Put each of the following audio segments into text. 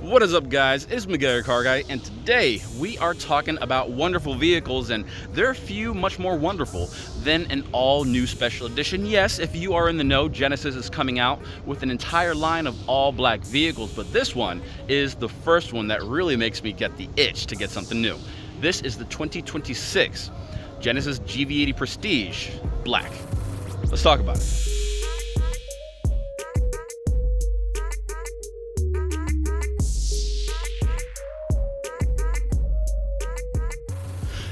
What is up, guys? It's Miguel, your car guy, and today we are talking about wonderful vehicles, and there are few much more wonderful than an all-new special edition. Yes, if you are in the know, Genesis is coming out with an entire line of all-black vehicles, but this one is the first one that really makes me get the itch to get something new. This is the 2026 Genesis GV80 Prestige Black. Let's talk about it.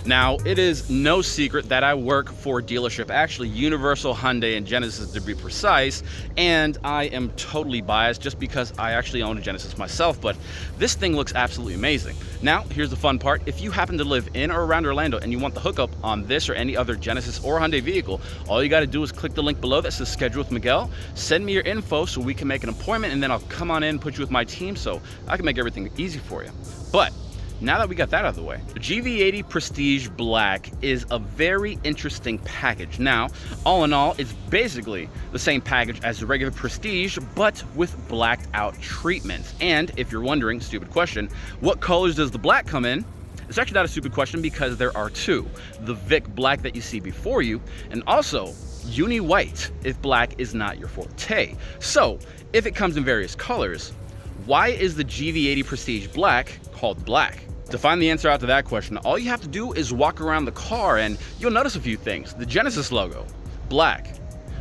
Now, it is no secret that I work for a dealership, actually Universal, Hyundai, and Genesis to be precise, and I am totally biased just because I actually own a Genesis myself, but this thing looks absolutely amazing. Now, here's the fun part. If you happen to live in or around Orlando and you want the hookup on this or any other Genesis or Hyundai vehicle, all you gotta do is click the link below that says Schedule with Miguel, send me your info so we can make an appointment, and then I'll come on in and put you with my team so I can make everything easy for you. But now that we got that out of the way, the GV80 Prestige Black is a very interesting package. Now, all in all, it's basically the same package as the regular Prestige, but with blacked out treatments. And if you're wondering, stupid question, what colors does the black come in? It's actually not a stupid question because there are two. The Vic Black that you see before you, and also Uni White if black is not your forte. So, if it comes in various colors, why is the GV80 Prestige Black called black? To find the answer out to that question, all you have to do is walk around the car and you'll notice a few things. The Genesis logo, black.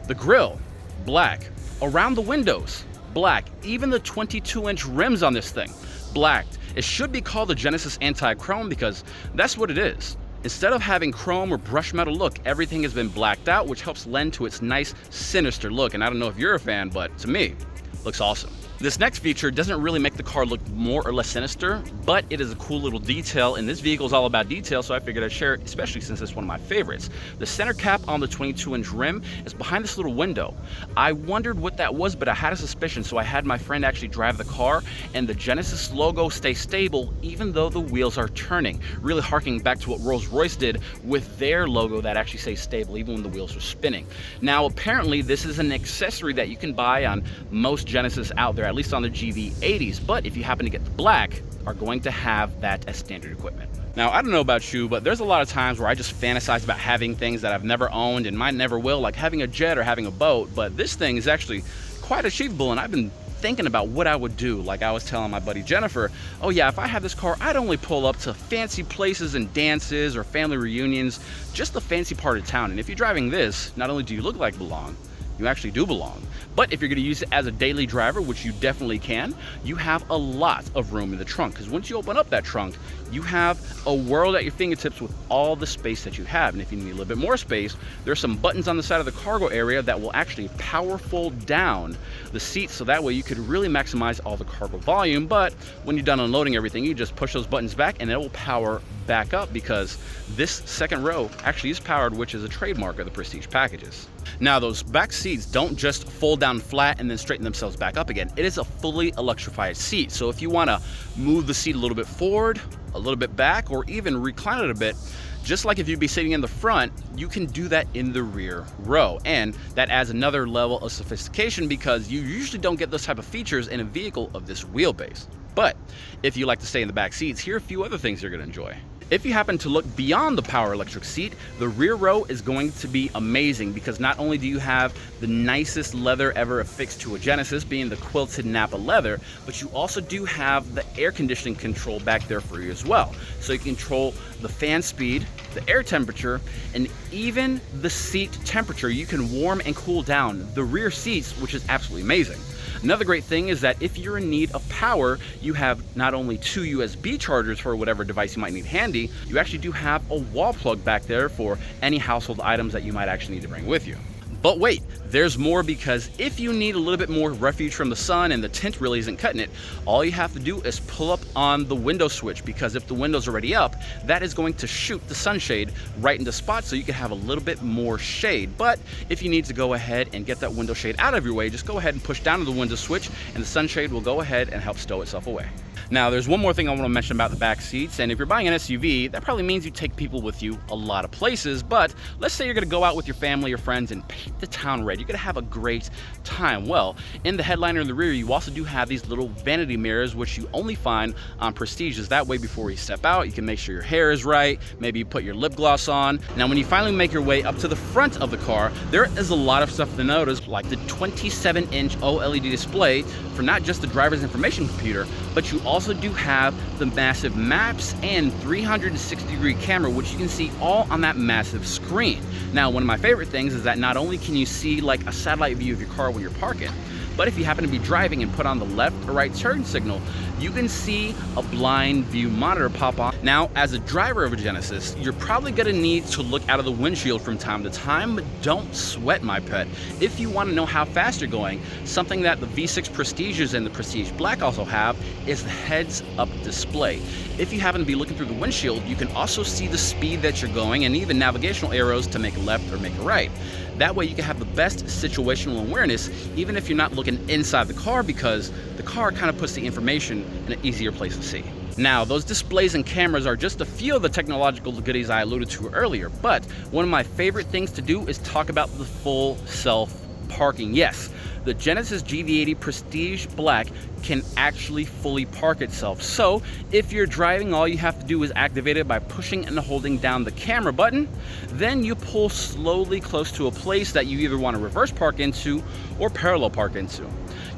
The grille, black. Around the windows, black. Even the 22-inch rims on this thing, black. It should be called the Genesis Anti-Chrome because that's what it is. Instead of having chrome or brushed metal look, everything has been blacked out, which helps lend to its nice, sinister look. And I don't know if you're a fan, but to me, looks awesome. This next feature doesn't really make the car look more or less sinister, but it is a cool little detail, and this vehicle is all about detail, so I figured I'd share it, especially since it's one of my favorites. The center cap on the 22-inch rim is behind this little window. I wondered what that was, but I had a suspicion, so I had my friend actually drive the car, and the Genesis logo stays stable even though the wheels are turning, really harking back to what Rolls-Royce did with their logo that actually stays stable even when the wheels are spinning. Now, apparently, this is an accessory that you can buy on most Genesis out there, at least on the GV80s, but if you happen to get the black, are going to have that as standard equipment. Now, I don't know about you, but there's a lot of times where I just fantasize about having things that I've never owned and might never will, like having a jet or having a boat, but this thing is actually quite achievable, and I've been thinking about what I would do. Like I was telling my buddy Jennifer, oh yeah, if I had this car, I'd only pull up to fancy places and dances or family reunions, just the fancy part of town. And if you're driving this, not only do you look like belong, you actually do belong. But if you're going to use it as a daily driver, which you definitely can, you have a lot of room in the trunk, because once you open up that trunk, you have a world at your fingertips with all the space that you have. And if you need a little bit more space, there's some buttons on the side of the cargo area that will actually power fold down the seats, so that way you could really maximize all the cargo volume. But when you're done unloading everything, you just push those buttons back and it will power back up, because this second row actually is powered, which is a trademark of the Prestige packages. Now, those back seats don't just fold down flat and then straighten themselves back up again. It is a fully electrified seat. So if you want to move the seat a little bit forward, a little bit back, or even recline it a bit, just like if you'd be sitting in the front, you can do that in the rear row. And that adds another level of sophistication, because you usually don't get those type of features in a vehicle of this wheelbase. But if you like to stay in the back seats, here are a few other things you're going to enjoy. If you happen to look beyond the power electric seat, the rear row is going to be amazing, because not only do you have the nicest leather ever affixed to a Genesis, being the quilted Napa leather, but you also do have the air conditioning control back there for you as well. So you can control the fan speed, the air temperature, and even the seat temperature. You can warm and cool down the rear seats, which is absolutely amazing. Another great thing is that if you're in need of power, you have not only two USB chargers for whatever device you might need handy, you actually do have a wall plug back there for any household items that you might actually need to bring with you. But wait, there's more, because if you need a little bit more refuge from the sun and the tint really isn't cutting it, all you have to do is pull up on the window switch, because if the window's already up, that is going to shoot the sunshade right into spots so you can have a little bit more shade. But if you need to go ahead and get that window shade out of your way, just go ahead and push down to the window switch and the sunshade will go ahead and help stow itself away. Now, there's one more thing I want to mention about the back seats, and if you're buying an SUV, that probably means you take people with you a lot of places, but let's say you're going to go out with your family or friends and hit the town red. You're gonna have a great time. Well, in the headliner in the rear, you also do have these little vanity mirrors, which you only find on Prestiges. That way, before you step out, you can make sure your hair is right, maybe you put your lip gloss on. Now, when you finally make your way up to the front of the car, there is a lot of stuff to notice, like the 27-inch OLED display for not just the driver's information computer, but you also do have the massive maps and 360-degree camera, which you can see all on that massive screen. Now, one of my favorite things is that not only can you see like a satellite view of your car when you're parking, but if you happen to be driving and put on the left or right turn signal, you can see a blind view monitor pop on. Now, as a driver of a Genesis, you're probably gonna need to look out of the windshield from time to time, but don't sweat, my pet. If you wanna know how fast you're going, something that the V6 Prestiges and the Prestige Black also have is the heads-up display. If you happen to be looking through the windshield, you can also see the speed that you're going and even navigational arrows to make a left or make a right. That way you can have the best situational awareness, even if you're not looking inside the car, because the car kind of puts the information in an easier place to see. Now, those displays and cameras are just a few of the technological goodies I alluded to earlier, but one of my favorite things to do is talk about the full self parking. Yes, the Genesis GV80 Prestige Black can actually fully park itself. So if you're driving, all you have to do is activate it by pushing and holding down the camera button. Then you pull slowly close to a place that you either want to reverse park into or parallel park into.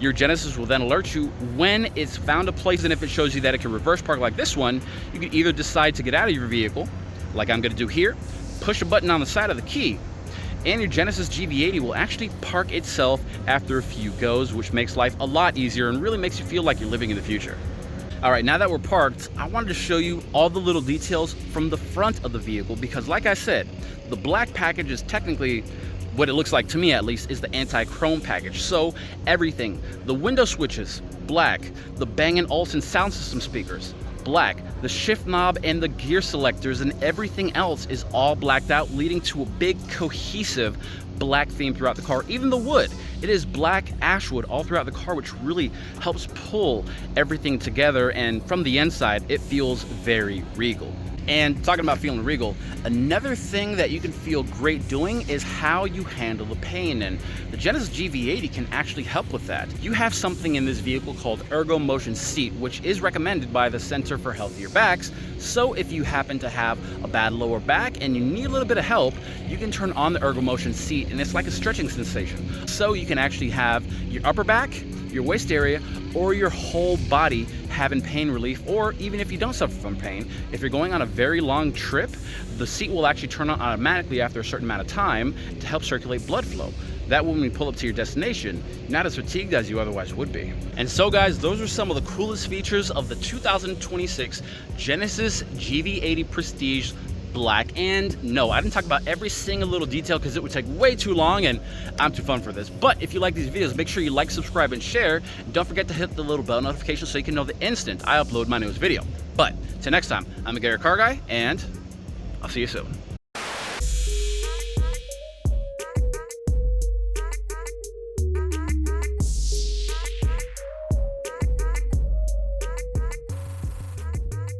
Your Genesis will then alert you when it's found a place, and if it shows you that it can reverse park like this one, you can either decide to get out of your vehicle, like I'm gonna do here, push a button on the side of the key, and your Genesis GV80 will actually park itself after a few goes, which makes life a lot easier and really makes you feel like you're living in the future. All right, now that we're parked, I wanted to show you all the little details from the front of the vehicle, because like I said, the black package is technically, what it looks like to me at least, is the anti-chrome package. So everything, the window switches, black, the Bang & Olufsen sound system speakers, black, the shift knob and the gear selectors and everything else is all blacked out, leading to a big cohesive black theme throughout the car. Even the wood, it is black ashwood all throughout the car, which really helps pull everything together, and from the inside it feels very regal. And talking about feeling regal, another thing that you can feel great doing is how you handle the pain, and the Genesis GV80 can actually help with that. You have something in this vehicle called Ergo Motion Seat, which is recommended by the Center for Healthier Backs. So if you happen to have a bad lower back and you need a little bit of help, you can turn on the Ergo Motion Seat, and it's like a stretching sensation. So you can actually have your upper back, your waist area, or your whole body having pain relief. Or even if you don't suffer from pain, if you're going on a very long trip, the seat will actually turn on automatically after a certain amount of time to help circulate blood flow. That way, when you pull up to your destination, you're not as fatigued as you otherwise would be. And so guys, those are some of the coolest features of the 2026 Genesis GV80 Prestige Black. And no, I didn't talk about every single little detail because it would take way too long and I'm too fun for this. But if you like these videos, make sure you like, subscribe, and share. And don't forget to hit the little bell notification so you can know the instant I upload my newest video. But till next time, I'm a Car Guy, and I'll see you soon.